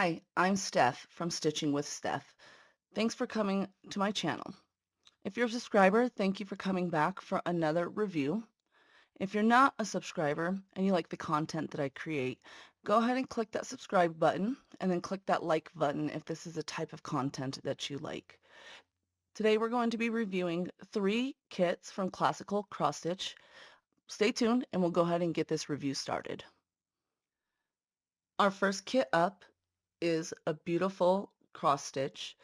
Hi, I'm Steph from Stitching with Steph. Thanks for coming to my channel. If you're a subscriber, thank you for coming back for another review. If you're not a subscriber and you like the content that I create, go ahead and click that subscribe button and then click that like button if this is a type of content that you like. Today we're going to be reviewing 3 kits from Classical Cross Stitch. Stay tuned and we'll go ahead and get this review started. Our first kit up is a beautiful cross stitch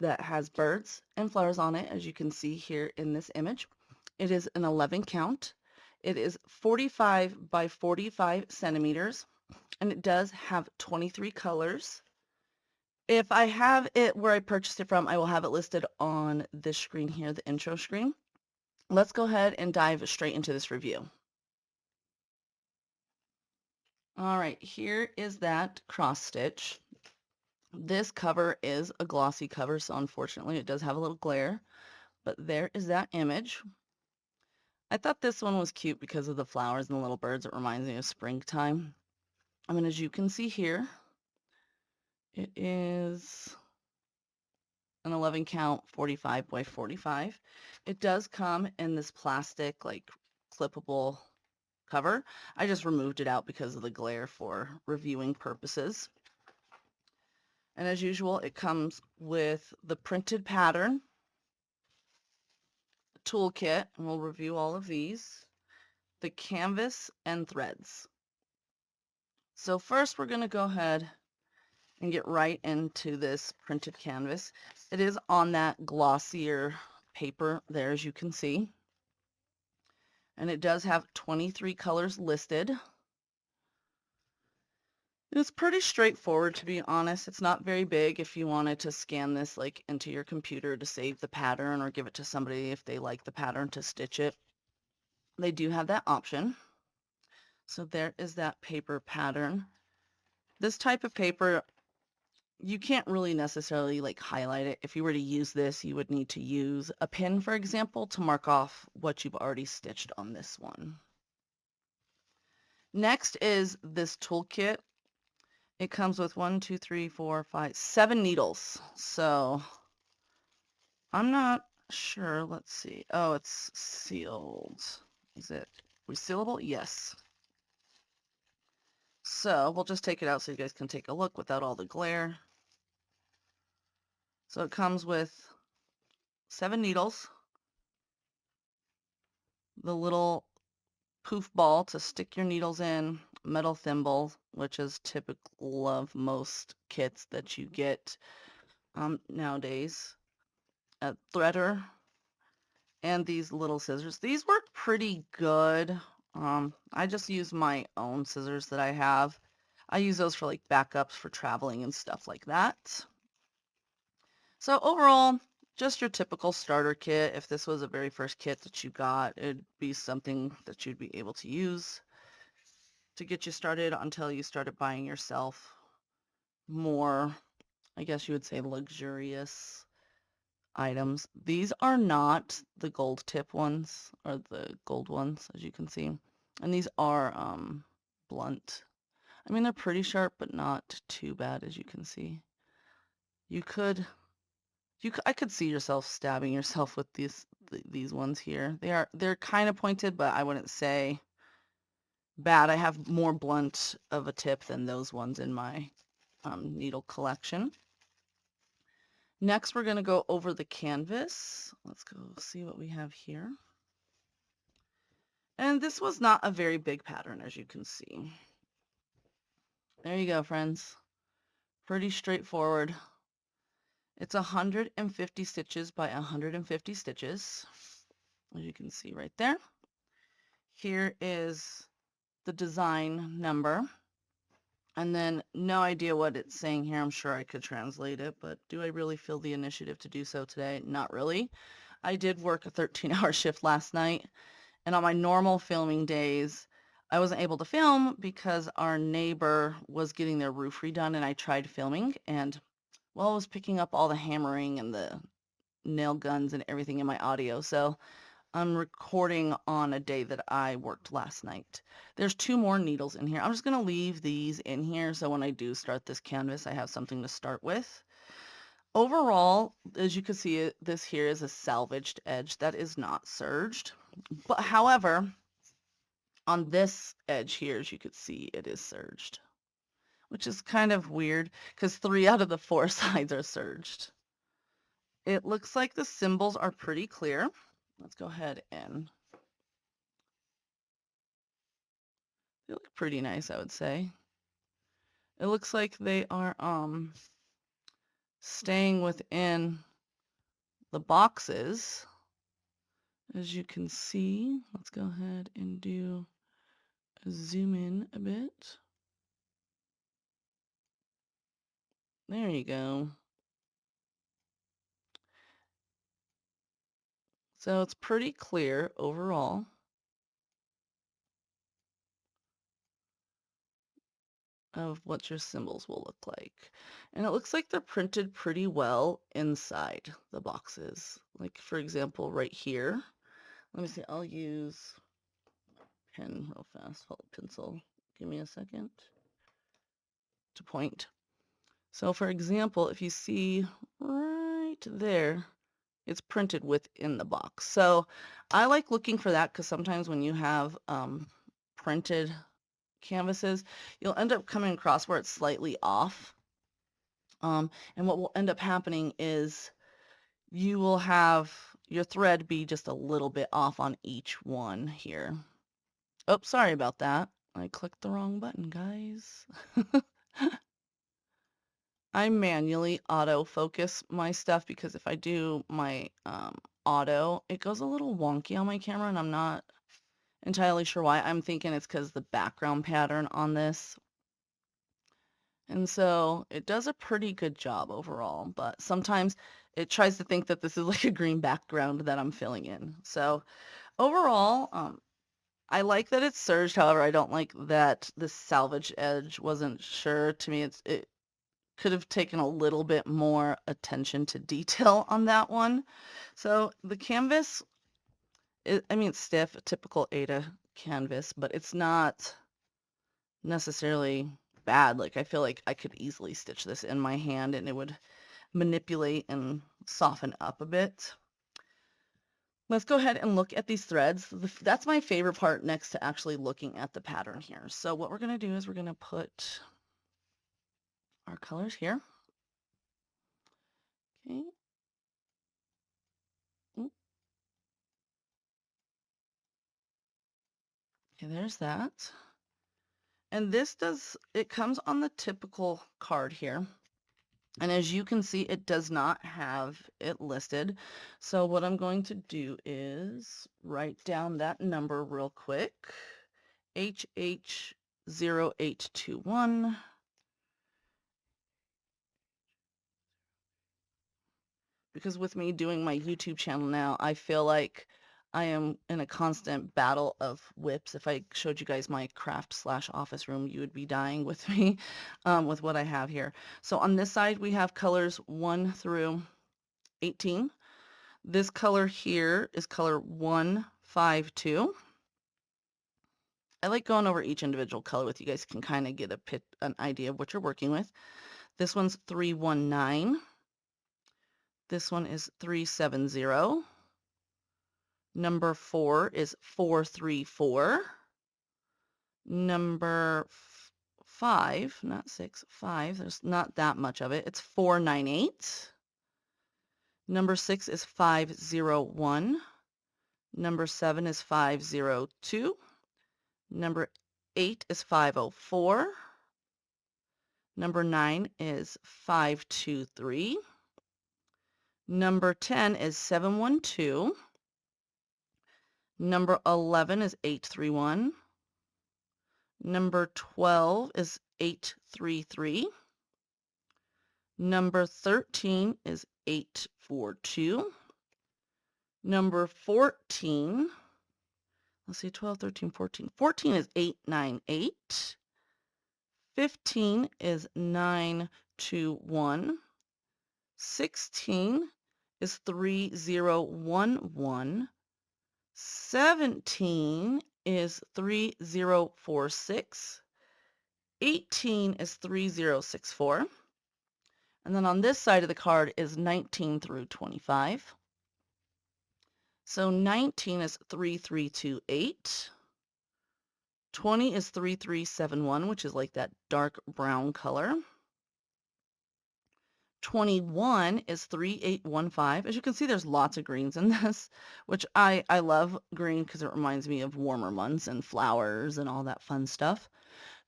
that has birds and flowers on it, as you can see here in this image. It is an 11 count. It is 45 by 45 centimeters, and it does have 23 colors. If I have it where I purchased it from, I will have it listed on this screen here, the intro screen. Let's go ahead and dive straight into this review. All right, here is that cross stitch. This cover is a glossy cover, so unfortunately it does have a little glare, but there is that image. I thought this one was cute because of the flowers and the little birds. It reminds me of springtime. I mean, as you can see here, it is an 11 count 45 by 45. It does come in this plastic, like, clippable cover. I just removed it out because of the glare for reviewing purposes. And as usual, it comes with the printed pattern, toolkit, and we'll review all of these, the canvas, and threads. So first we're going to go ahead and get right into this printed canvas. It is on that glossier paper there, as you can see. And it does have 23 colors listed. It's pretty straightforward, to be honest. It's not very big if you wanted to scan this like into your computer to save the pattern or give it to somebody if they like the pattern to stitch it. They do have that option. So there is that paper pattern. This type of paper, you can't really necessarily like highlight it. If you were to use this, you would need to use a pen, for example, to mark off what you've already stitched on this one. Next is this toolkit. It comes with 1, 2, 3, 4, 5, 7 needles. So I'm not sure. Let's see. Oh, it's sealed. Is it resealable? Yes. So we'll just take it out so you guys can take a look without all the glare. So it comes with 7 needles, the little poof ball to stick your needles in, metal thimble, which is typical of most kits that you get nowadays, a threader, and these little scissors. These work pretty good. I just use my own scissors that I have. I use those for like backups for traveling and stuff like that. So overall, just your typical starter kit. If this was a very first kit that you got, it'd be something that you'd be able to use to get you started until you started buying yourself more, I guess you would say, luxurious items. These are not the gold tip ones or the gold ones, as you can see. And these are blunt. I mean, they're pretty sharp, but not too bad, as you can see. I could see yourself stabbing yourself with these ones here. They're kind of pointed, but I wouldn't say bad. I have more blunt of a tip than those ones in my needle collection. Next, we're going to go over the canvas. Let's go see what we have here. And this was not a very big pattern, as you can see. There you go, friends. Pretty straightforward. It's 150 stitches by 150 stitches, as you can see right there. Here is the design number. And then no idea what it's saying here. I'm sure I could translate it, but do I really feel the initiative to do so today? Not really. I did work a 13-hour shift last night, and on my normal filming days, I wasn't able to film because our neighbor was getting their roof redone, and I tried filming, and well, I was picking up all the hammering and the nail guns and everything in my audio, so I'm recording on a day that I worked last night. There's 2 more needles in here. I'm just going to leave these in here so when I do start this canvas, I have something to start with. Overall, as you can see, this here is a salvaged edge that is not serged. But however, on this edge here, as you can see, it is serged, which is kind of weird because 3 out of the 4 sides are serged. It looks like the symbols are pretty clear. Let's go ahead and they look pretty nice, I would say. It looks like they are staying within the boxes. As you can see, let's go ahead and do a zoom in a bit. There you go. So it's pretty clear overall. Of what your symbols will look like. And it looks like they're printed pretty well inside the boxes. Like for example, right here. Let me see, I'll use pen real fast, hold pencil. Give me a second to point. So for example, if you see right there, it's printed within the box. So I like looking for that because sometimes when you have printed canvases, you'll end up coming across where it's slightly off. And what will end up happening is you will have your thread be just a little bit off on each one here. Oh, sorry about that. I clicked the wrong button, guys. I manually autofocus my stuff because if I do my auto, it goes a little wonky on my camera and I'm not entirely sure why. I'm thinking it's because the background pattern on this. And so it does a pretty good job overall, but sometimes it tries to think that this is like a green background that I'm filling in. So overall, I like that it's serged. However, I don't like that the salvage edge wasn't sure. To me, it could have taken a little bit more attention to detail on that one. So the canvas, I mean, it's stiff, a typical Ada canvas, but it's not necessarily bad. Like I feel like I could easily stitch this in my hand and it would manipulate and soften up a bit. Let's go ahead and look at these threads. That's my favorite part next to actually looking at the pattern here. So what we're going to do is we're going to put our colors here. Okay. Okay, there's that. And it comes on the typical card here. And as you can see, it does not have it listed. So what I'm going to do is write down that number real quick. HH0821. Because with me doing my YouTube channel now, I feel like I am in a constant battle of whips. If I showed you guys my craft/office room, you would be dying with me with what I have here. So on this side, we have colors 1 through 18. This color here is color 152. I like going over each individual color with you guys can kind of get an idea of what you're working with. This one's 319. This one is 370. Number 4 is 434. Number 5, not 6, 5, there's not that much of it. It's 498. Number 6 is 501. Number 7 is 502. Number 8 is 504. Number 9 is 523. Number 10 is 712. Number 11 is 831. Number 12 is 833. Number 13 is 842. Number 14, let's see, 12, 13, 14. 14 is 898. 15 is 921. 16 is 3011. 17 is 3046. 18 is 3064. And then on this side of the card is 19 through 25. So 19 is 3328. 20 is 3371, which is like that dark brown color. 21 is 3815. As you can see, there's lots of greens in this, which I love green because it reminds me of warmer months and flowers and all that fun stuff.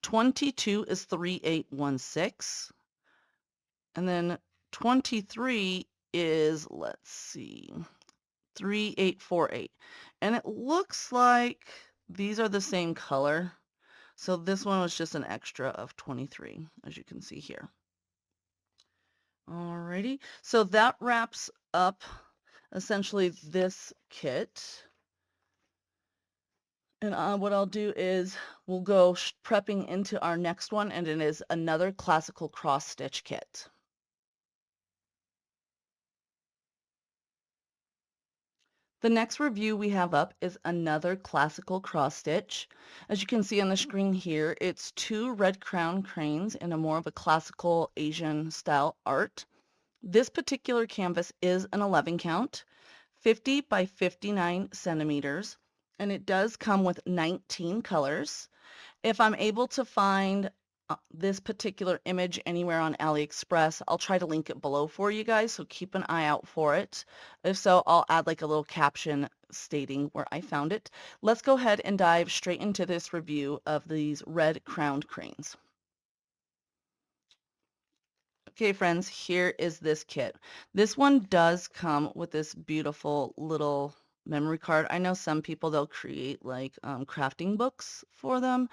22 is 3816. And then 23 is, let's see, 3848. And it looks like these are the same color. So this one was just an extra of 23, as you can see here. Alrighty, so that wraps up essentially this kit. And what I'll do is we'll go prepping into our next one, and it is another classical cross stitch kit. The next review we have up is another classical cross stitch. As you can see on the screen here, it's 2 red crown cranes in a more of a classical Asian style art. This particular canvas is an 11 count, 50 by 59 centimeters, and it does come with 19 colors. If I'm able to find this particular image anywhere on AliExpress, I'll try to link it below for you guys, so keep an eye out for it. If so, I'll add like a little caption stating where I found it. Let's go ahead and dive straight into this review of these red crowned cranes. Okay, friends, here is this kit. This one does come with this beautiful little memory card. I know some people, they'll create like crafting books for them.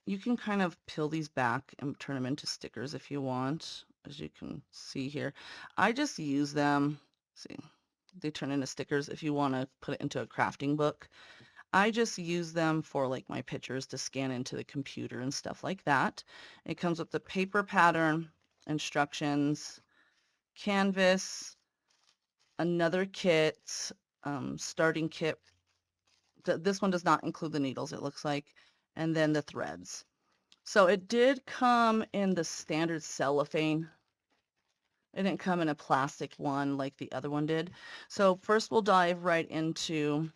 You can kind of peel these back and turn them into stickers if you want, as you can see here. I just use them, see, they turn into stickers if you want to put it into a crafting book. I just use them for like my pictures to scan into the computer and stuff like that. It comes with the paper pattern, instructions, canvas, another kit, starting kit. This one does not include the needles, it looks like, and then the threads. So it did come in the standard cellophane. It didn't come in a plastic one like the other one did. So first we'll dive right into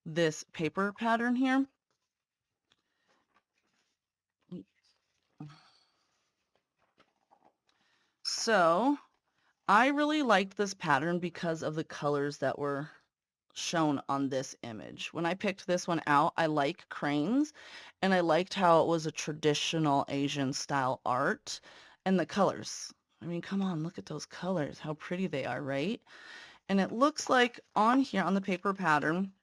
this paper pattern here. So I really liked this pattern because of the colors that were shown on this image. When I picked this one out, I like cranes, and I liked how it was a traditional Asian style art, and the colors. I mean, come on, look at those colors, how pretty they are, right? And it looks like on here on the paper pattern,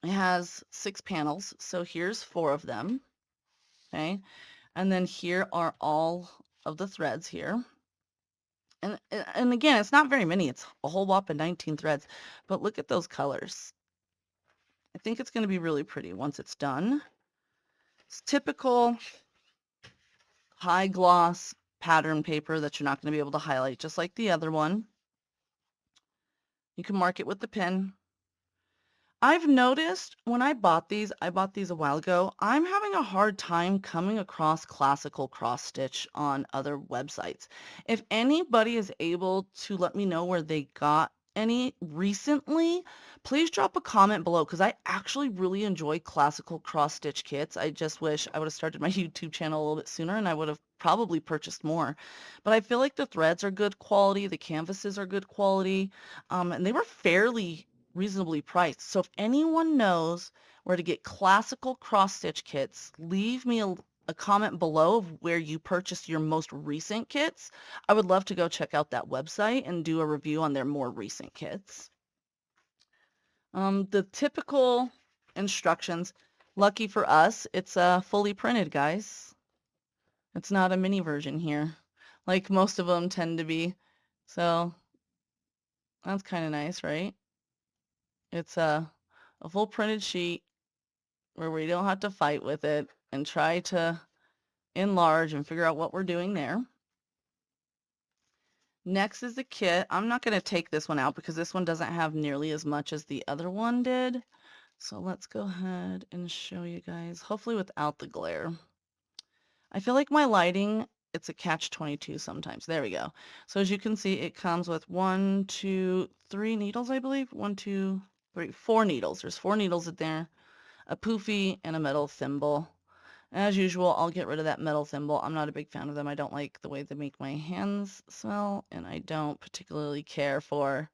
it has 6 panels. So here's 4 of them, okay? And then here are all of the threads here. And again, it's not very many. It's a whole whopping 19 threads, but look at those colors. I think it's going to be really pretty once it's done. It's typical high gloss pattern paper that you're not going to be able to highlight, just like the other one. You can mark it with the pen. I've noticed when I bought these a while ago, I'm having a hard time coming across classical cross stitch on other websites. If anybody is able to let me know where they got any recently, please drop a comment below because I actually really enjoy classical cross stitch kits. I just wish I would have started my YouTube channel a little bit sooner and I would have probably purchased more. But I feel like the threads are good quality, the canvases are good quality, and they were fairly reasonably priced. So if anyone knows where to get classical cross-stitch kits, leave me a comment below of where you purchased your most recent kits. I would love to go check out that website and do a review on their more recent kits. The typical instructions, lucky for us, it's fully printed, guys. It's not a mini version here, like most of them tend to be. So that's kind of nice, right? It's a full printed sheet where we don't have to fight with it and try to enlarge and figure out what we're doing there. Next is the kit. I'm not going to take this one out because this one doesn't have nearly as much as the other one did. So let's go ahead and show you guys, hopefully without the glare. I feel like my lighting, it's a catch-22 sometimes. There we go. So as you can see, it comes with 1, 2, 3 needles, I believe. 1, 2, 3, 4 needles. There's 4 needles in there, a poofy, and a metal thimble. As usual, I'll get rid of that metal thimble. I'm not a big fan of them. I don't like the way they make my hands smell, and I don't particularly care for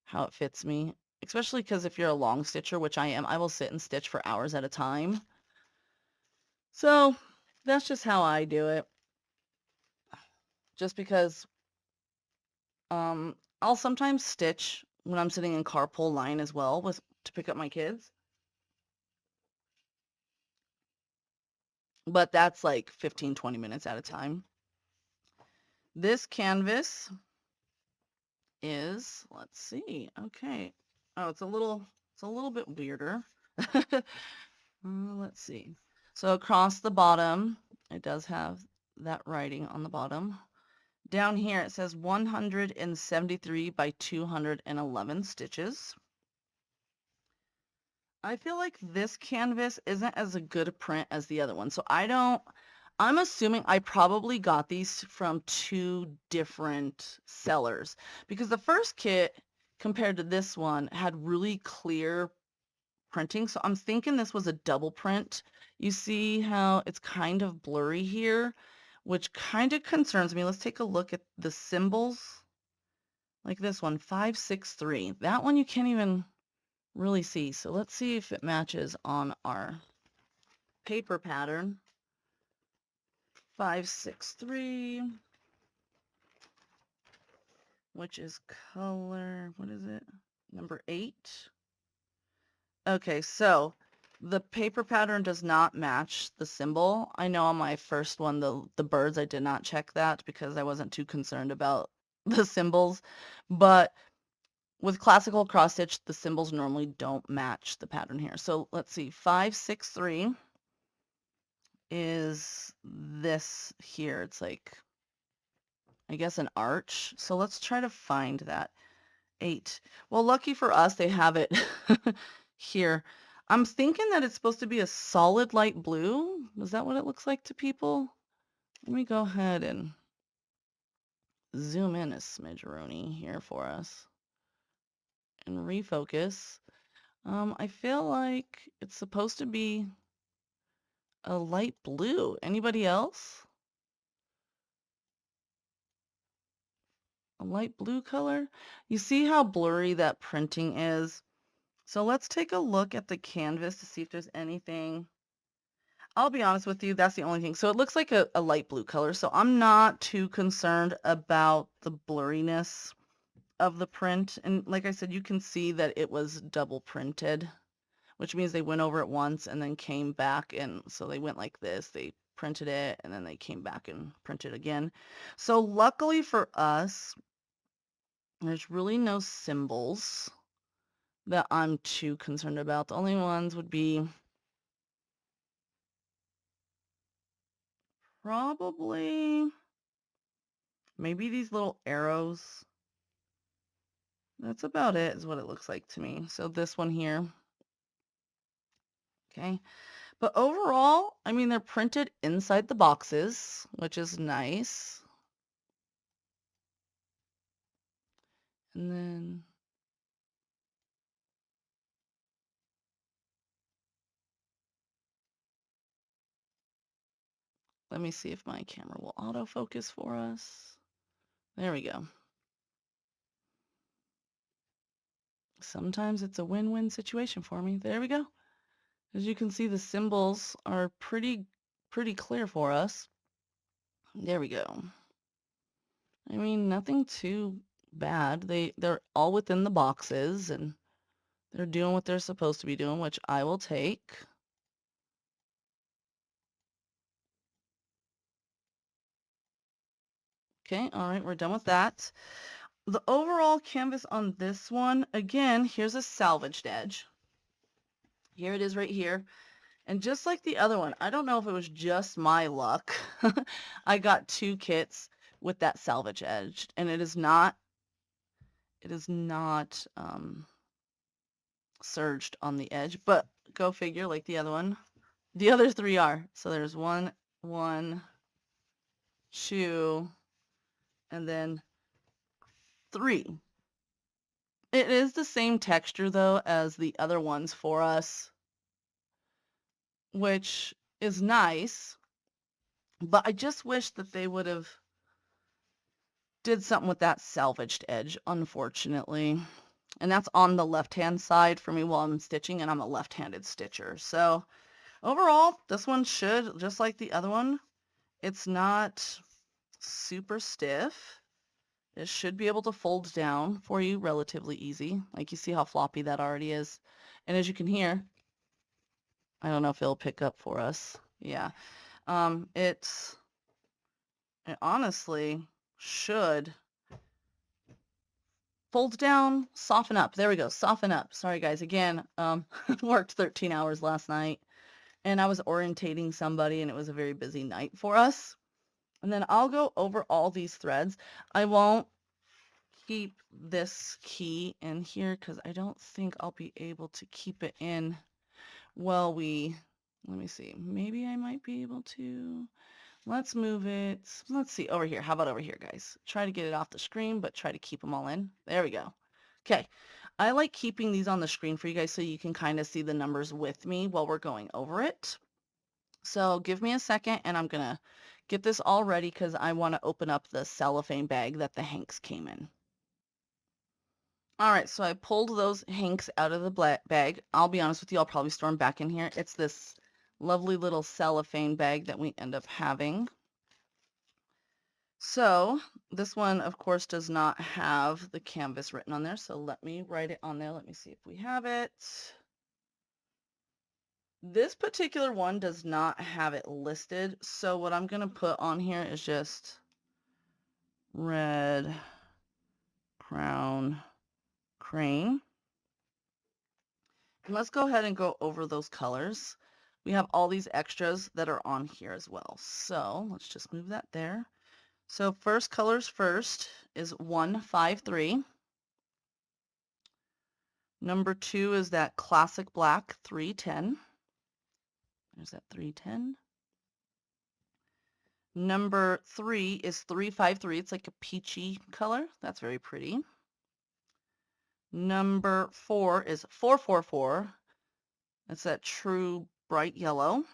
how it fits me, especially because if you're a long stitcher, which I am, I will sit and stitch for hours at a time. So that's just how I do it. Just because I'll sometimes stitch when I'm sitting in carpool line as well to pick up my kids. But that's like 15, 20 minutes at a time. This canvas is, let's see, okay. Oh, it's a little bit weirder. Let's see. So across the bottom, it does have that writing on the bottom. Down here it says 173 by 211 stitches. I feel like this canvas isn't as a good a print as the other one. So I'm assuming I probably got these from 2 different sellers because the first kit compared to this one had really clear printing. So I'm thinking this was a double print. You see how it's kind of blurry here, which kind of concerns me. Let's take a look at the symbols. Like this one, 563. That one you can't even really see. So let's see if it matches on our paper pattern. 563, which is color, what is it? Number 8. Okay, so the paper pattern does not match the symbol. I know on my first one, the birds, I did not check that because I wasn't too concerned about the symbols. But with classical cross stitch, the symbols normally don't match the pattern here. So let's see, 563 is this here. It's like, I guess, an arch. So let's try to find that. 8. Well, lucky for us, they have it here. I'm thinking that it's supposed to be a solid light blue. Is that what it looks like to people? Let me go ahead and zoom in a smidgeroni here for us and refocus. I feel like it's supposed to be a light blue. Anybody else? A light blue color? You see how blurry that printing is? So let's take a look at the canvas to see if there's anything. I'll be honest with you, that's the only thing. So it looks like a light blue color, so I'm not too concerned about the blurriness of the print. And like I said, you can see that it was double printed, which means they went over it once and then came back. And so they went like this, they printed it, and then they came back and printed again. So luckily for us, there's really no symbols that I'm too concerned about. The only ones would be probably maybe these little arrows. That's about it, is what it looks like to me. So this one here. Okay. But overall, I mean, they're printed inside the boxes, which is nice. And then let me see if my camera will autofocus for us. There we go. Sometimes it's a win-win situation for me. There we go. As you can see, the symbols are pretty clear for us. There we go. I mean, nothing too bad. They're all within the boxes and they're doing what they're supposed to be doing, which I will take. Okay, all right, we're done with that. The overall canvas on this one, again, here's a salvaged edge. Here it is right here. And just like the other one, I don't know if it was just my luck. I got 2 kits with that salvage edge, and it is not serged on the edge, but go figure, like the other one. The other 3 are. So there's 1, 2, and then 3. It is the same texture though as the other ones for us, which is nice, but I just wish that they would have did something with that salvaged edge, unfortunately. And that's on the left-hand side for me while I'm stitching, and I'm a left-handed stitcher. So overall, this one should, just like the other one, it's not super stiff. It should be able to fold down for you relatively easy. Like you see how floppy that already is. And as you can hear, I don't know if it'll pick up for us. Yeah. It honestly should fold down, soften up. There we go. Soften up. Sorry guys. Again, worked 13 hours last night and I was orientating somebody and it was a very busy night for us. And then I'll go over all these threads. I won't keep this key in here because I don't think I'll be able to keep it in while let me see, maybe I might be able to. Let's move it. Let's see, over here. How about over here, guys? Try to get it off the screen, but try to keep them all in. There we go. Okay. I like keeping these on the screen for you guys so you can kind of see the numbers with me while we're going over it. So give me a second and I'm going to get this all ready because I want to open up the cellophane bag that the hanks came in. All right, so I pulled those hanks out of the bag. I'll be honest with you, I'll probably store them back in here. It's this lovely little cellophane bag that we end up having. So this one, of course, does not have the canvas written on there. So let me write it on there. Let me see if we have it. This particular one does not have it listed. So what I'm going to put on here is just red crown crane. And let's go ahead and go over those colors. We have all these extras that are on here as well. So let's just move that there. So first colors first is 153. Number 2 is that classic black 310. There's that 310. Number 3 is 353. It's like a peachy color. That's very pretty. Number 4 is 444. It's that true bright yellow.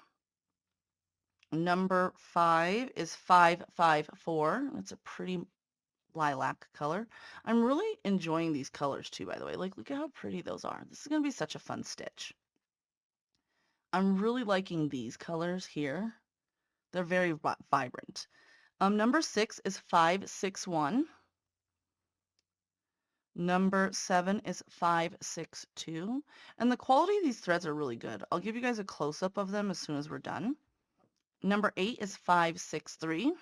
Number 5 is 554. It's a pretty lilac color. I'm really enjoying these colors too, by the way. Like, look at how pretty those are. This is going to be such a fun stitch. I'm really liking these colors here. They're very vibrant. Number 6 is 561. Number 7 is 562. And the quality of these threads are really good. I'll give you guys a close-up of them as soon as we're done. Number 8 is 563.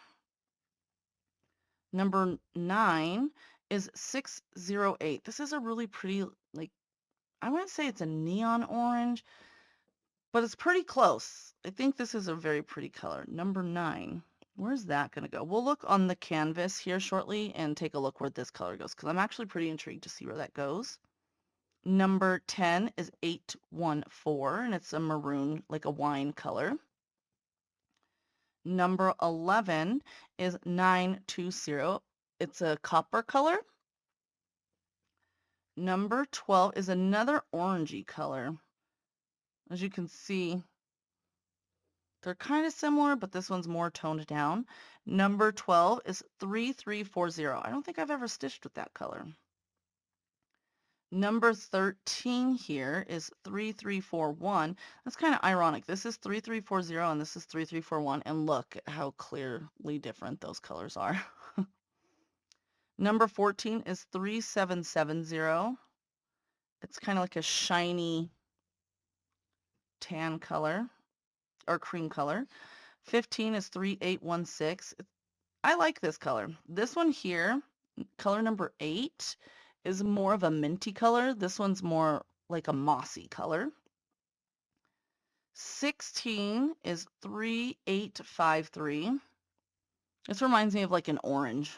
Number 9 is 608. This is a really pretty, like, I wouldn't say it's a neon orange, but it's pretty close. I think this is a very pretty color. Number 9. Where's that going to go? We'll look on the canvas here shortly and take a look where this color goes because I'm actually pretty intrigued to see where that goes. Number 10 is 814, and it's a maroon, like a wine color. Number 11 is 920. It's a copper color. Number 12 is another orangey color. As you can see, they're kind of similar, but this one's more toned down. Number 12 is 3340. I don't think I've ever stitched with that color. Number 13 here is 3341. That's kind of ironic. This is 3340 and this is 3341. And look at how clearly different those colors are. Number 14 is 3770. It's kind of like a shiny tan color or cream color. 15 is 3816. I like this color. This one here, color number 8, is more of a minty color. This one's more like a mossy color. 16 is 3853. This reminds me of like an orange.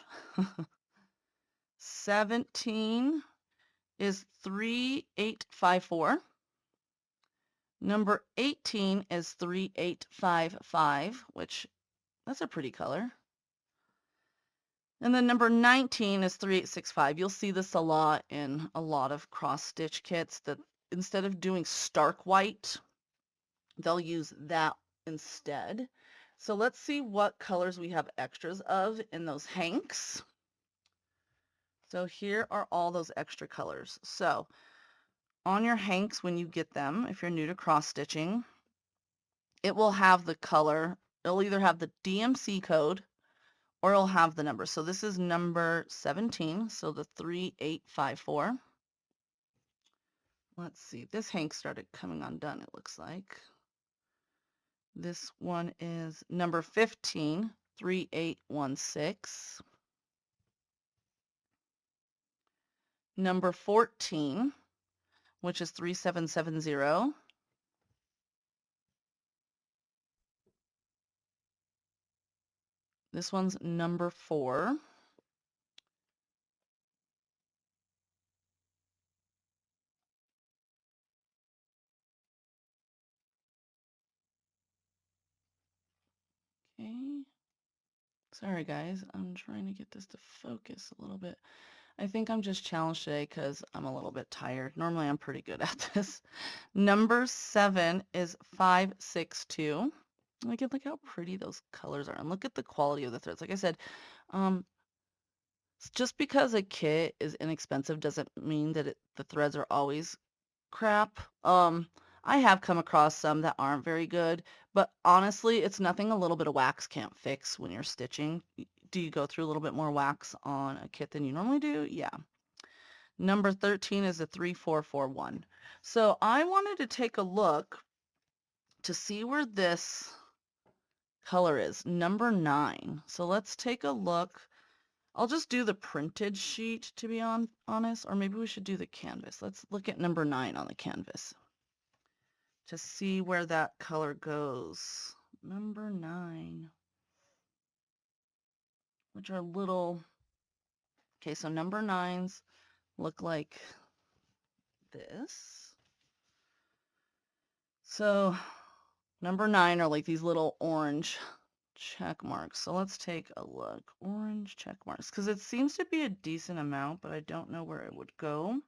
17 is 3854. Number 18 is 3855, which that's a pretty color. And then number 19 is 3865. You'll see this a lot in a lot of cross stitch kits that instead of doing stark white, they'll use that instead. So let's see what colors we have extras of in those hanks. So here are all those extra colors. So on your hanks, when you get them, if you're new to cross stitching, it will have the color. It'll either have the DMC code or it'll have the number. So this is number 17, so the 3854. Let's see, this hank started coming undone, it looks like. This one is number 15, 3816. Number 14, which is 3770. This one's number 4. Okay. Sorry guys, I'm trying to get this to focus a little bit. I think I'm just challenged today because I'm a little bit tired. Normally I'm pretty good at this. Number 7 is 562. Look how pretty those colors are. And look at the quality of the threads. Like I said, just because a kit is inexpensive doesn't mean that the threads are always crap. I have come across some that aren't very good, but honestly, it's nothing a little bit of wax can't fix when you're stitching. Do you go through a little bit more wax on a kit than you normally do? Yeah. Number 13 is a 3441. So I wanted to take a look to see where this color is, number 9. So let's take a look. I'll just do the printed sheet to be honest, or maybe we should do the canvas. Let's look at number 9 on the canvas to see where that color goes. Number 9, which are little, okay, so number 9s look like this. So number 9 are like these little orange check marks. So let's take a look. Orange check marks, because it seems to be a decent amount, but I don't know where it would go.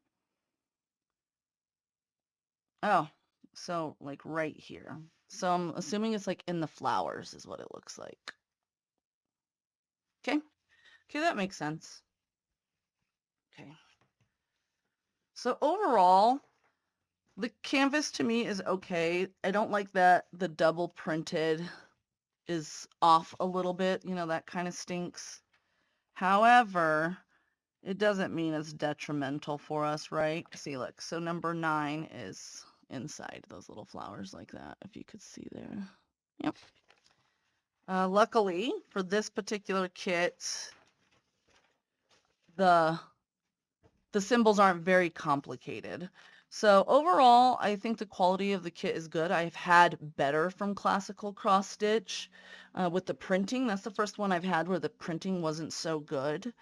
Oh, so like right here. So I'm assuming it's like in the flowers is what it looks like. Okay. Okay, that makes sense. Okay. So overall, the canvas to me is okay. I don't like that the double printed is off a little bit. You know, that kind of stinks. However, it doesn't mean it's detrimental for us, right? See, look, so number 9 is inside those little flowers like that, if you could see there. Yep. Luckily, for this particular kit, the symbols aren't very complicated. So overall, I think the quality of the kit is good. I've had better from Classical Cross Stitch with the printing. That's the first one I've had where the printing wasn't so good.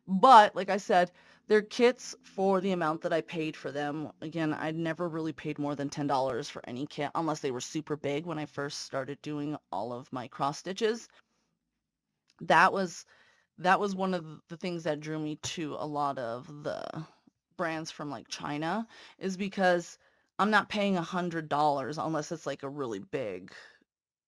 But like I said, they're kits for the amount that I paid for them. Again, I'd never really paid more than $10 for any kit unless they were super big when I first started doing all of my cross stitches. That was one of the things that drew me to a lot of the brands from like China, is because I'm not paying $100 unless it's like a really big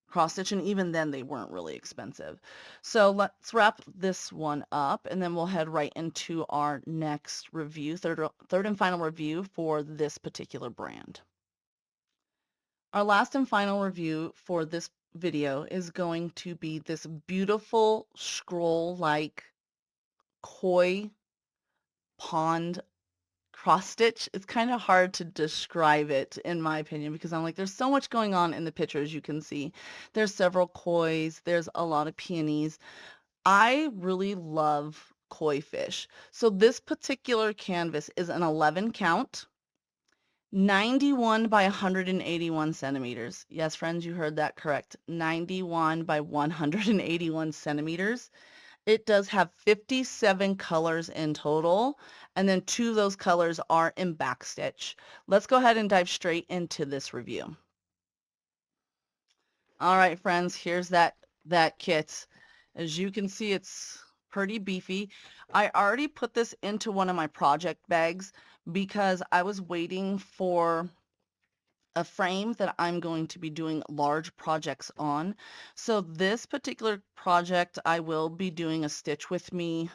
cross stitch, and even then they weren't really expensive. So let's wrap this one up and then we'll head right into our next review, third and final review for this particular brand. Our last and final review for this video is going to be this beautiful scroll-like koi pond cross stitch. It's kind of hard to describe it in my opinion because I'm like, there's so much going on in the picture. As you can see, there's several kois, there's a lot of peonies. I really love koi fish. So this particular canvas is an 11 count, 91 by 181 centimeters. Yes, friends, you heard that correct. 91 by 181 centimeters. It does have 57 colors in total, and then 2 of those colors are in backstitch. Let's go ahead and dive straight into this review. All right, friends, here's that kit. As you can see, it's pretty beefy. I already put this into one of my project bags because I was waiting for a frame that I'm going to be doing large projects on. So this particular project, I will be doing a stitch with me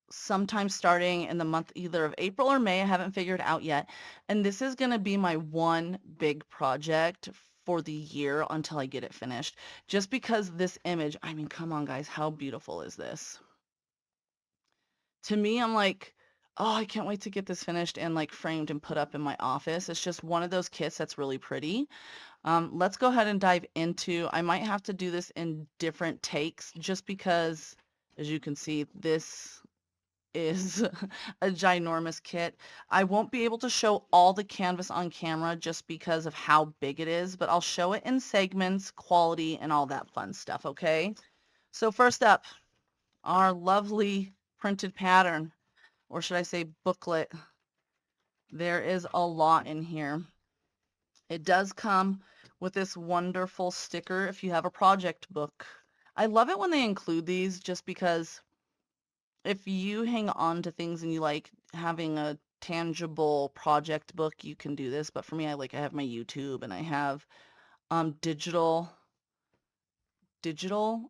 sometime starting in the month either of April or May. I haven't figured out yet. And this is going to be my one big project for the year until I get it finished. Just because this image, I mean, come on guys, how beautiful is this? To me, I'm like, oh, I can't wait to get this finished and like framed and put up in my office. It's just one of those kits that's really pretty. Let's go ahead and dive into, I might have to do this in different takes just because, as you can see, this is a ginormous kit. I won't be able to show all the canvas on camera just because of how big it is, but I'll show it in segments, quality, and all that fun stuff, okay? So first up, our lovely printed pattern, or should I say booklet. There is a lot in here. It does come with this wonderful sticker if you have a project book. I love it when they include these just because if you hang on to things and you like having a tangible project book, you can do this. But for me, I have my YouTube and I have digital,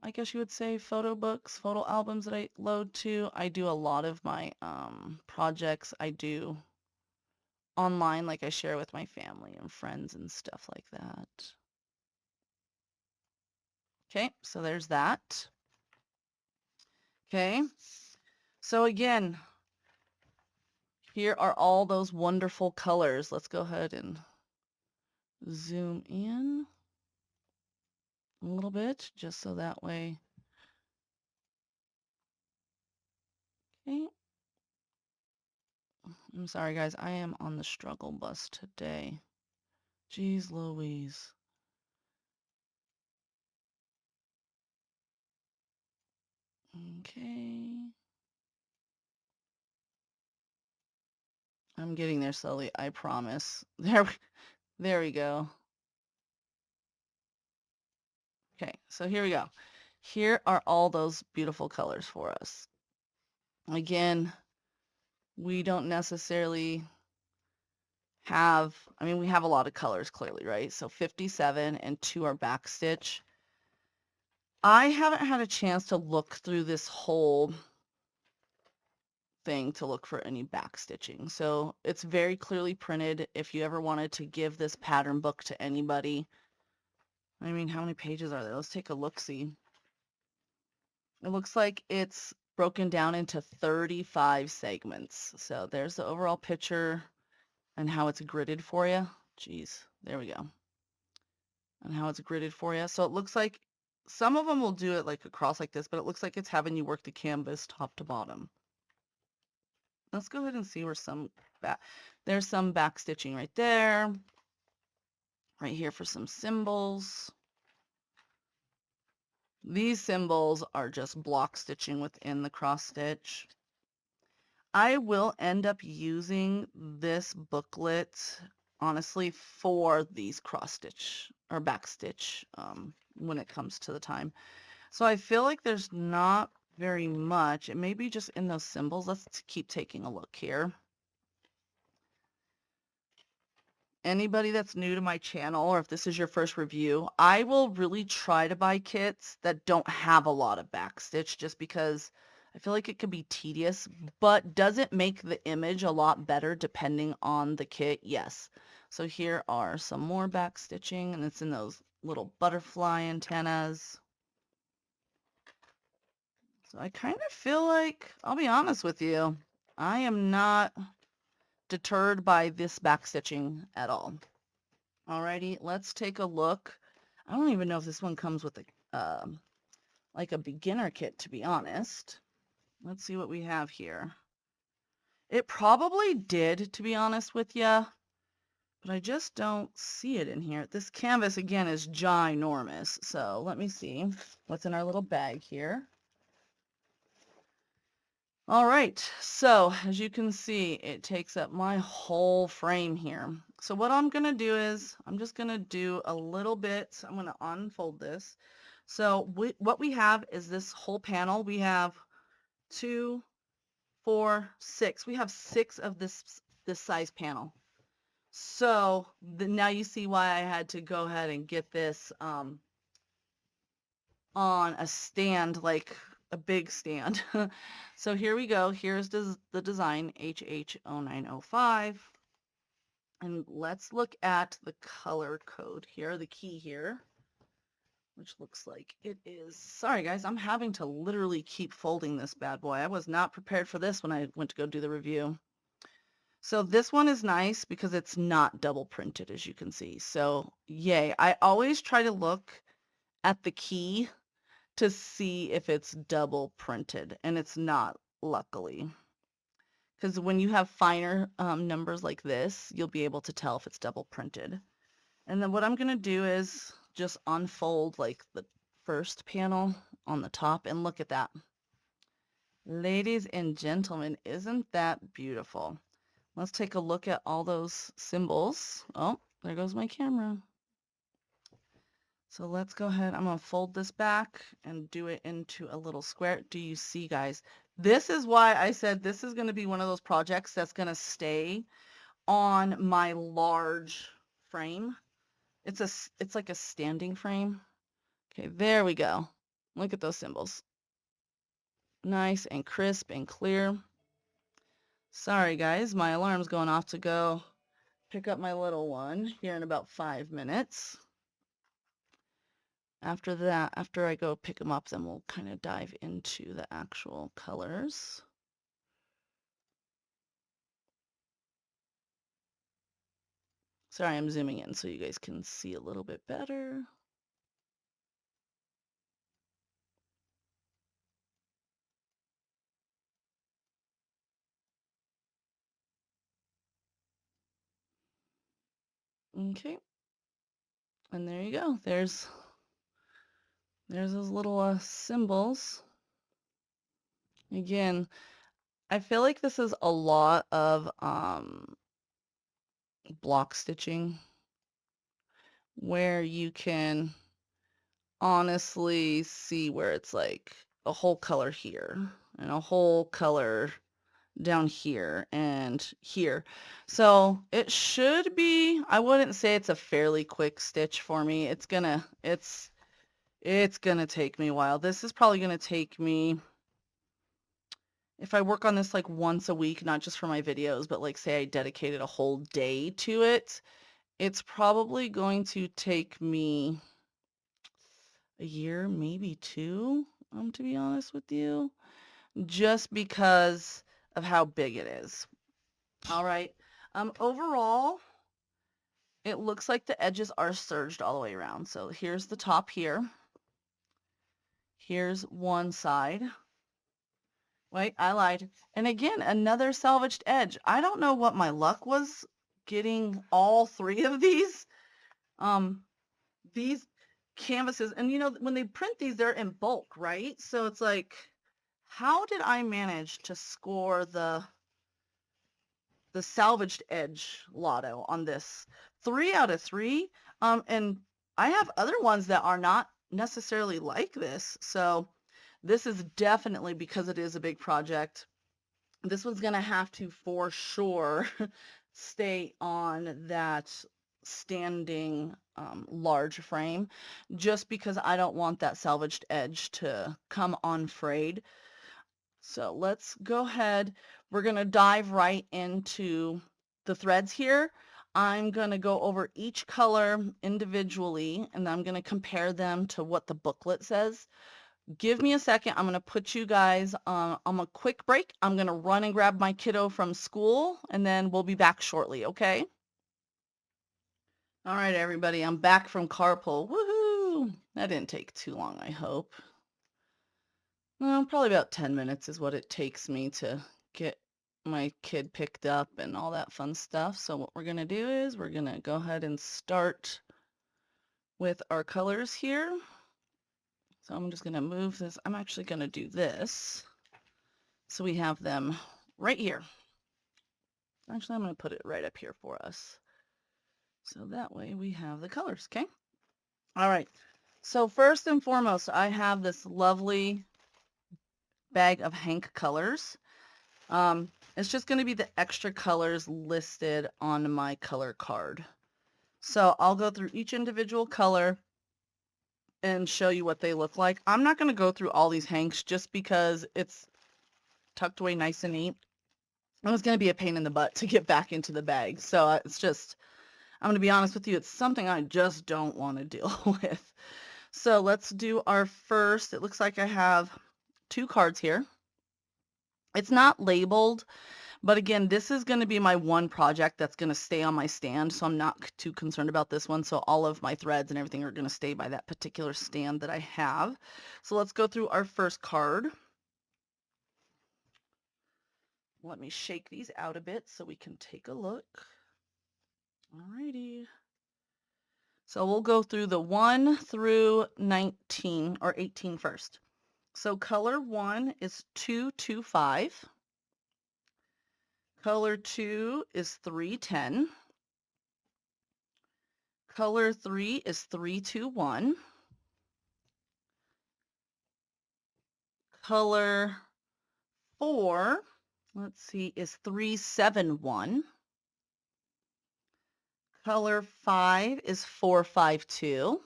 I guess you would say, photo books, photo albums that I load to. I do a lot of my projects I do online, like I share with my family and friends and stuff like that. Okay, so there's that. Okay, so again, here are all those wonderful colors. Let's go ahead and zoom in a little bit, just so that way. Okay. I'm sorry, guys. I am on the struggle bus today. Jeez Louise. Okay. I'm getting there slowly, I promise. There we go. Okay, so here we go. Here are all those beautiful colors for us. Again, we don't necessarily have, I mean, we have a lot of colors clearly, right? So 57 and 2 are backstitch. I haven't had a chance to look through this whole thing to look for any backstitching. So it's very clearly printed. If you ever wanted to give this pattern book to anybody, I mean, how many pages are there? Let's take a look-see. It looks like it's broken down into 35 segments. So there's the overall picture and how it's gridded for you. Geez, there we go. And how it's gridded for you. So it looks like some of them will do it like across like this, but it looks like it's having you work the canvas top to bottom. Let's go ahead and see where there's some back stitching right there. Right here for some symbols. These symbols are just block stitching within the cross stitch. I will end up using this booklet, honestly, for these cross stitch or back stitch when it comes to the time. So I feel like there's not very much. It may be just in those symbols. Let's keep taking a look here. Anybody that's new to my channel, or if this is your first review, I will really try to buy kits that don't have a lot of backstitch just because I feel like it could be tedious, but does it make the image a lot better depending on the kit? Yes. So here are some more backstitching, and it's in those little butterfly antennas. So I kind of feel like, I'll be honest with you, I am not deterred by this backstitching at all. Alrighty, let's take a look. I don't even know if this one comes with a like a beginner kit, to be honest. Let's see what we have here. It probably did, to be honest with you, but I just don't see it in here. This canvas, again, is ginormous. So let me see what's in our little bag here. All right, so as you can see, it takes up my whole frame here. So what I'm gonna do is, I'm just gonna do a little bit, I'm gonna unfold this. So what we have is this whole panel. We have 2, 4, 6. We have 6 of this size panel. So now you see why I had to go ahead and get this on a stand, like a big stand. So here we go. Here's the design, HH0905. And let's look at the color code here, the key here, which looks like it is, sorry guys, I'm having to literally keep folding this bad boy. I was not prepared for this when I went to go do the review. So this one is nice because it's not double printed, as you can see. So yay. I always try to look at the key to see if it's double printed, and it's not, luckily. Because when you have finer numbers like this, you'll be able to tell if it's double printed. And then what I'm going to do is just unfold like the first panel on the top, and look at that. Ladies and gentlemen, isn't that beautiful? Let's take a look at all those symbols. Oh, there goes my camera. So let's go ahead. I'm going to fold this back and do it into a little square. Do you see, guys? This is why I said this is going to be one of those projects that's going to stay on my large frame. It's like a standing frame. Okay, there we go. Look at those symbols. Nice and crisp and clear. Sorry, guys, my alarm's going off to go pick up my little one here in about 5 minutes. After that, after I go pick them up, then we'll kind of dive into the actual colors. Sorry, I'm zooming in so you guys can see a little bit better. Okay. And there you go. There's those little symbols. Again, I feel like this is a lot of block stitching where you can honestly see where it's like a whole color here and a whole color down here and here. So it should be, I wouldn't say it's a fairly quick stitch for me. It's gonna take me a while. This is probably gonna take me, if I work on this like once a week, not just for my videos, but like say I dedicated a whole day to it, it's probably going to take me a year, maybe 2, to be honest with you, just because of how big it is. All right. Overall, it looks like the edges are serged all the way around. So here's the top here. Here's one side. Wait, I lied. And again, another salvaged edge. I don't know what my luck was getting all 3 of these canvases. And you know, when they print these, they're in bulk, right? So it's like, how did I manage to score the salvaged edge lotto on this? 3 out of 3. And I have other ones that are not necessarily like this. So this is definitely, because it is a big project, this one's going to have to for sure stay on that standing large frame, just because I don't want that salvaged edge to come unfrayed. So let's go ahead. We're going to dive right into the threads here. I'm going to go over each color individually, and I'm going to compare them to what the booklet says. Give me a second. I'm going to put you guys on a quick break. I'm going to run and grab my kiddo from school, and then we'll be back shortly, okay? All right, everybody. I'm back from carpool. Woohoo! That didn't take too long, I hope. Well, probably about 10 minutes is what it takes me to get my kid picked up and all that fun stuff. So what we're going to do is we're going to go ahead and start with our colors here. So I'm just going to move this. I'm actually going to do this So we have them right here. Actually, I'm going to put it right up here for us. So that way we have the colors, okay? All right. So first and foremost, I have this lovely bag of Hank colors. It's just going to be the extra colors listed on my color card. So I'll go through each individual color and show you what they look like. I'm not going to go through all these Hanks just because it's tucked away nice and neat. It was going to be a pain in the butt to get back into the bag. So it's just, I'm going to be honest with you, it's something I just don't want to deal with. So let's do our first. It looks like I have 2 cards here. It's not labeled, but again, this is going to be my one project that's going to stay on my stand, so I'm not too concerned about this one. So all of my threads and everything are going to stay by that particular stand that I have. So let's go through our first card. Let me shake these out a bit so we can take a look. Alrighty. So we'll go through the 1 through 19 or 18 first. So color 1 is 225. Color 2 is 310. Color 3 is 321. Color 4, let's see, is 371. Color 5 is 452.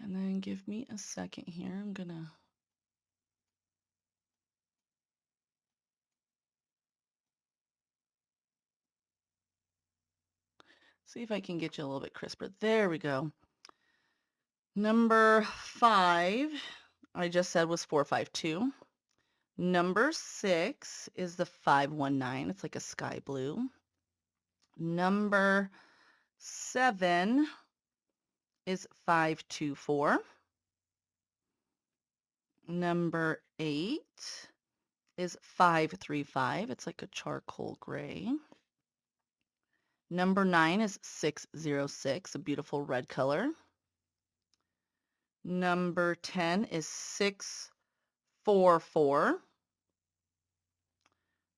And then give me a second here. I'm gonna see if I can get you a little bit crisper. There we go. Number 5, I just said was 452. Number 6 is the 519. It's like a sky blue. Number 7 is 524. Number 8 is 535. It's like a charcoal gray. Number 9 is 606, a beautiful red color. Number 10 is 644.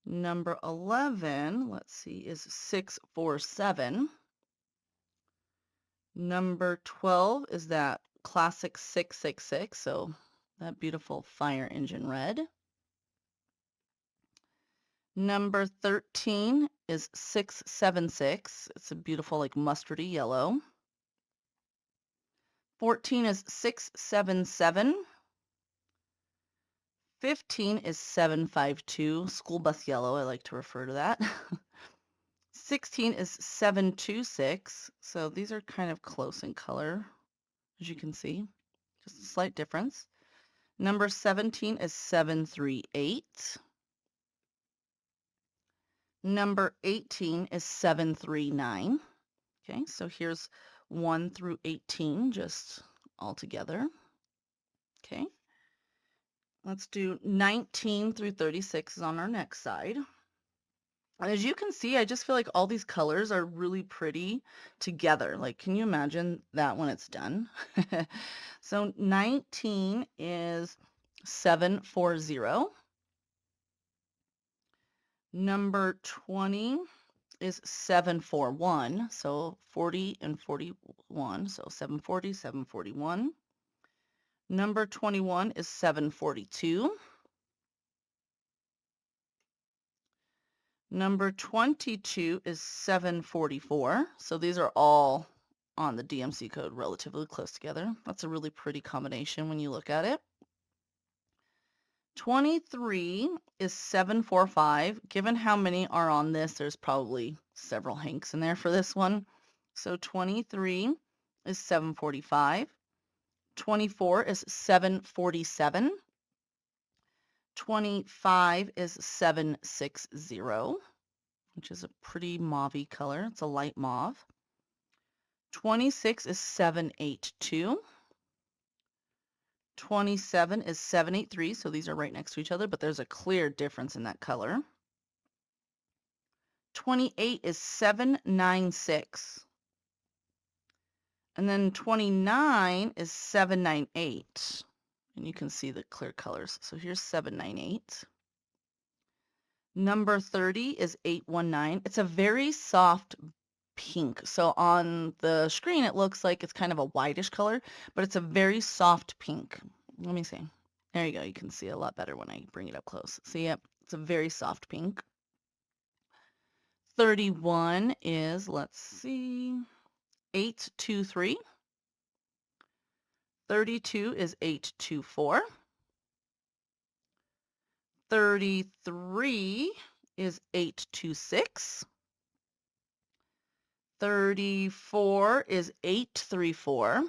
Number 11, let's see, is 647. Number 12 is that classic 666, so that beautiful fire engine red. Number 13 is 676. It's a beautiful like mustardy yellow. 14 is 677. 15 is 752, school bus yellow, I like to refer to that. 16 is 726, so these are kind of close in color, as you can see, just a slight difference. Number 17 is 738. Number 18 is 739. Okay, so here's 1 through 18, just all together. Okay, let's do 19 through 36 is on our next side. And as you can see, I just feel like all these colors are really pretty together. Like, can you imagine that when it's done? So 19 is 740. Number 20 is 741. So 40 and 41. So 740, 741. Number 21 is 742. Number 22 is 744. So these are all on the DMC code relatively close together. That's a really pretty combination when you look at it. 23 is 745. Given how many are on this, there's probably several Hanks in there for this one. So 23 is 745. 24 is 747. 25 is 760, which is a pretty mauvey color. It's a light mauve. 26 is 782. 27 is 783, so these are right next to each other, but there's a clear difference in that color. 28 is 796. And then 29 is 798. and you can see the clear colors. So here's 798. Number 30 is 819. It's a very soft pink. So on the screen, it looks like it's kind of a whitish color, but it's a very soft pink. Let me see. There you go. You can see it a lot better when I bring it up close. See, yep, it's a very soft pink. 31 is, let's see, 823. 32 is 824. 33 is 826. 34 is 834.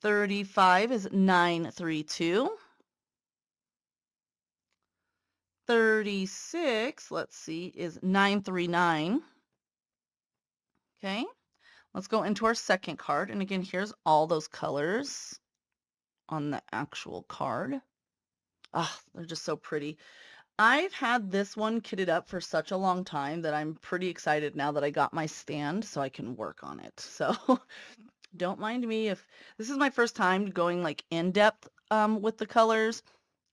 35 is 932. 36, let's see, is 939. Okay, let's go into our second card. And again, here's all those colors on the actual card. Ah, they're just so pretty. I've had this one kitted up for such a long time that I'm pretty excited now that I got my stand so I can work on it. So don't mind me if this is my first time going like in depth with the colors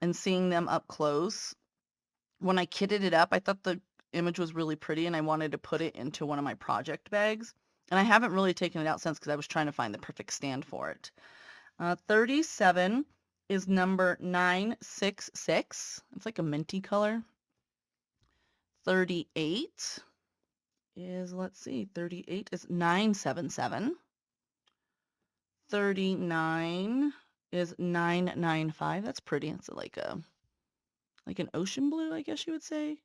and seeing them up close. When I kitted it up, I thought the image was really pretty and I wanted to put it into one of my project bags. And I haven't really taken it out since because I was trying to find the perfect stand for it. 37 is number 966. It's like a minty color. 38 is, let's see, 38 is 977. 39 is 995. That's pretty. It's like an ocean blue, I guess you would say.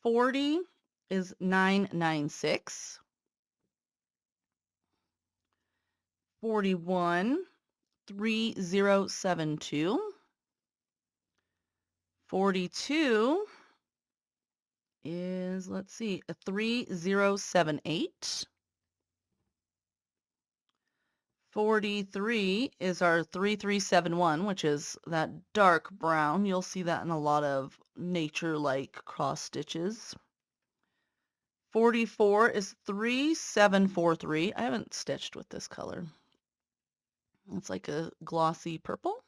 40 is 996. 41, 3072. 42 is, let's see, a 3078. 43 is our 3371, which is that dark brown. You'll see that in a lot of nature-like cross stitches. 44 is 3743. I haven't stitched with this color. It's like a glossy purple.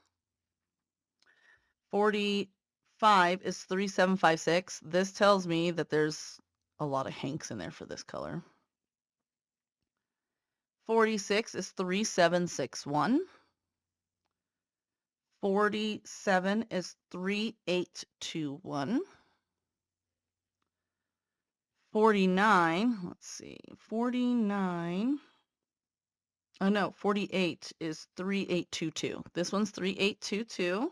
45 is 3756. This tells me that there's a lot of hanks in there for this color. 46 is 3761. 47 is 3821. 49, let's see, 49. Oh no, 48 is 3822. This one's 3822.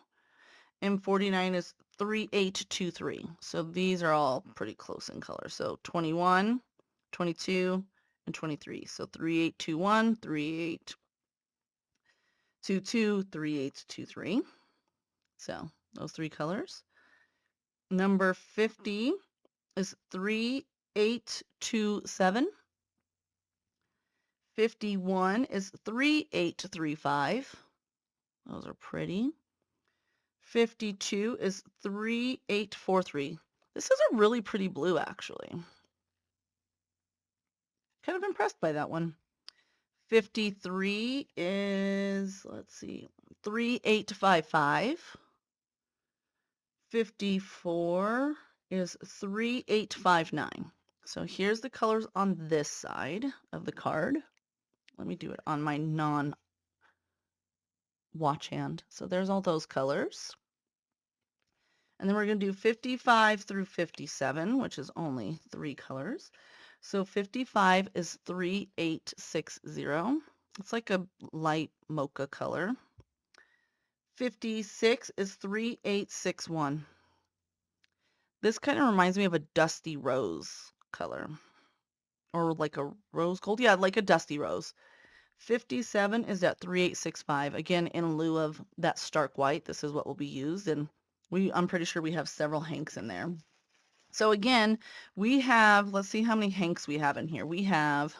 And 49 is 3823. So these are all pretty close in color. So 21, 22, and 23. So 3821, 3822, 3823. So those three colors. Number 50 is 3827. 51 is 3835. Those are pretty. 52 is 3843. This is a really pretty blue, actually. Kind of impressed by that one. 53 is, let's see, 3855. 54 is 3859. So here's the colors on this side of the card. Let me do it on my non-watch hand. So there's all those colors. And then we're going to do 55 through 57, which is only 3 colors. So 55 is 3860. It's like a light mocha color. 56 is 3861. This kind of reminds me of a dusty rose color. Or like a rose gold. Yeah, like a dusty rose. 57 is at 3865. Again, in lieu of that stark white, this is what will be used. And I'm pretty sure we have several hanks in there. So again, we have, let's see how many hanks we have in here. We have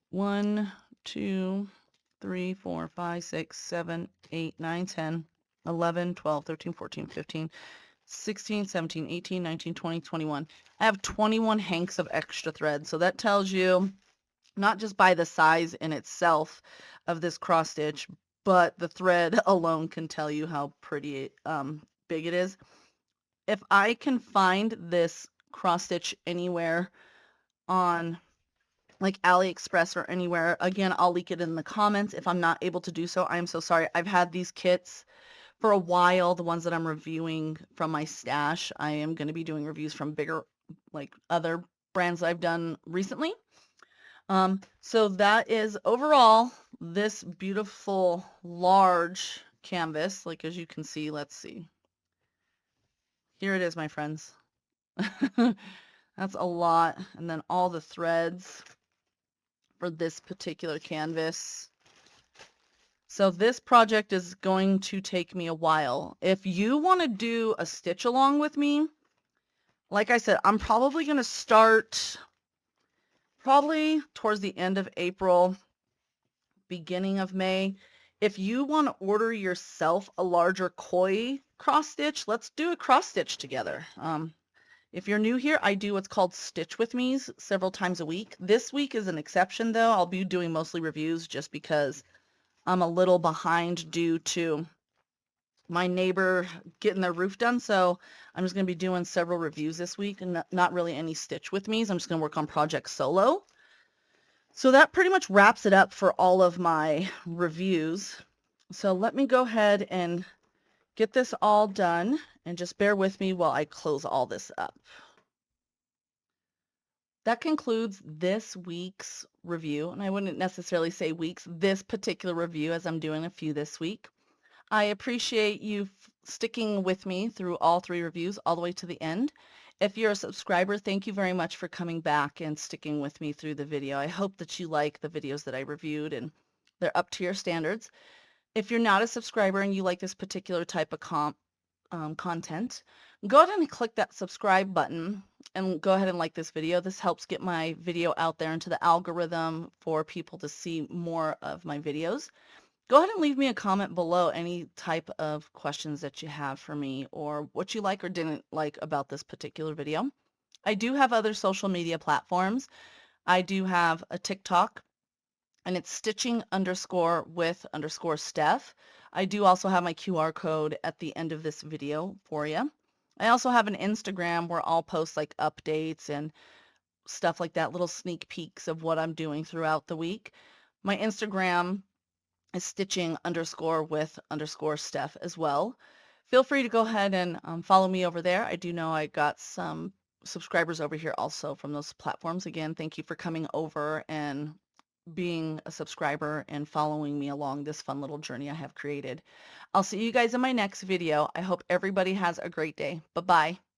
1, 2, 3, 4, 5, 6, 7, 8, 9, 10, 11, 12, 13, 14, 15, 16, 17, 18, 19, 20, 21. I have 21 hanks of extra thread. So that tells you not just by the size in itself of this cross stitch, but the thread alone can tell you how pretty big it is. If I can find this cross stitch anywhere on like AliExpress or anywhere, again, I'll link it in the comments. If I'm not able to do so, I am so sorry. I've had these kits for a while, the ones that I'm reviewing from my stash. I am going to be doing reviews from bigger, like other brands I've done recently. So that is overall this beautiful large canvas. Like as you can see, let's see. Here it is, my friends. That's a lot. And then all the threads for this particular canvas. So this project is going to take me a while. If you want to do a stitch along with me, like I said, I'm probably going to start probably towards the end of April, beginning of May. If you want to order yourself a larger koi cross stitch, let's do a cross stitch together. If you're new here, I do what's called Stitch with Me's several times a week. This week is an exception though. I'll be doing mostly reviews just because I'm a little behind due to my neighbor getting their roof done. So I'm just going to be doing several reviews this week and not really any Stitch with Me's. I'm just going to work on projects solo. So that pretty much wraps it up for all of my reviews. So let me go ahead and get this all done and just bear with me while I close all this up. That concludes this week's review, and I wouldn't necessarily say weeks, this particular review as I'm doing a few this week. I appreciate you sticking with me through all 3 reviews all the way to the end. If you're a subscriber, thank you very much for coming back and sticking with me through the video. I hope that you like the videos that I reviewed and they're up to your standards. If you're not a subscriber and you like this particular type of content, go ahead and click that subscribe button and go ahead and like this video. This helps get my video out there into the algorithm for people to see more of my videos. Go ahead and leave me a comment below any type of questions that you have for me or what you like or didn't like about this particular video. I do have other social media platforms. I do have a TikTok and it's stitching_with_Steph. I do also have my QR code at the end of this video for you. I also have an Instagram where I'll post like updates and stuff like that, little sneak peeks of what I'm doing throughout the week. My Instagram is stitching_with_Steph as well. Feel free to go ahead and follow me over there. I do know I got some subscribers over here also from those platforms. Again, thank you for coming over and being a subscriber and following me along this fun little journey I have created. I'll see you guys in my next video. I hope everybody has a great day. Bye-bye.